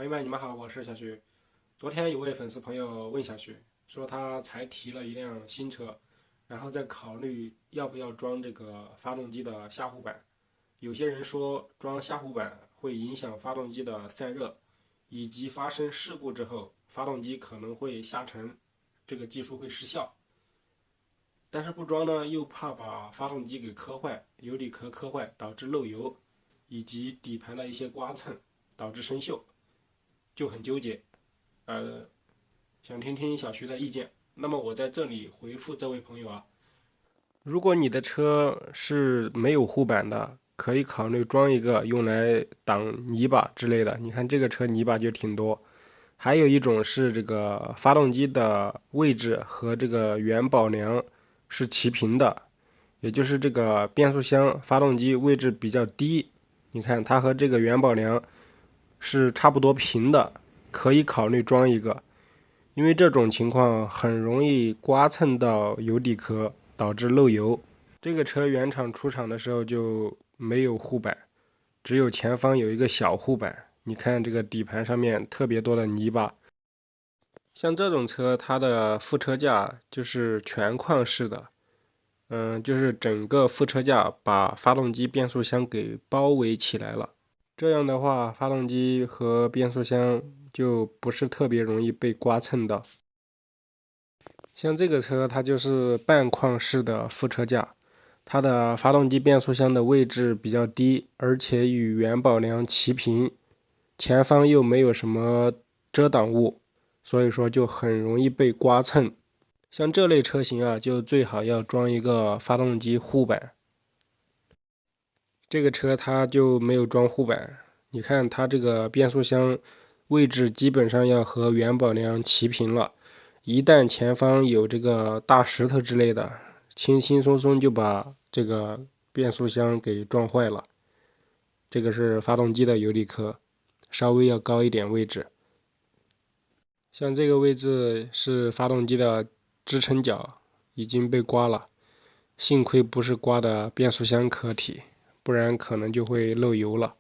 朋友们，你们好，我是小徐。昨天有位粉丝朋友问小徐，说他才提了一辆新车，然后在考虑要不要装这个发动机的下护板。有些人说装下护板会影响发动机的散热，以及发生事故之后，发动机可能会下沉，这个技术会失效。但是不装呢，又怕把发动机给磕坏，油底壳磕坏，导致漏油，以及底盘的一些刮蹭，导致生锈。就很纠结，想听听小徐的意见。那么我在这里回复这位朋友啊，如果你的车是没有护板的，可以考虑装一个用来挡泥巴之类的。你看这个车泥巴就挺多。还有一种是这个发动机的位置和这个元保梁是齐平的，也就是这个变速箱发动机位置比较低，你看它和这个元保梁是差不多平的，可以考虑装一个，因为这种情况很容易刮蹭到油底壳，导致漏油。这个车原厂出厂的时候就没有护板，只有前方有一个小护板。你看这个底盘上面特别多的泥巴，像这种车它的副车架就是全框式的，就是整个副车架把发动机变速箱给包围起来了。这样的话，发动机和变速箱就不是特别容易被刮蹭到。像这个车，它就是半框式的副车架，它的发动机、变速箱的位置比较低，而且与元保梁齐平，前方又没有什么遮挡物，所以说就很容易被刮蹭。像这类车型啊，就最好要装一个发动机护板。这个车它就没有装护板，你看它这个变速箱位置基本上要和元保梁齐平了，一旦前方有这个大石头之类的，轻轻松松就把这个变速箱给撞坏了。这个是发动机的油底壳，稍微要高一点位置。像这个位置是发动机的支撑角，已经被刮了，幸亏不是刮的变速箱壳体，不然可能就会漏油了。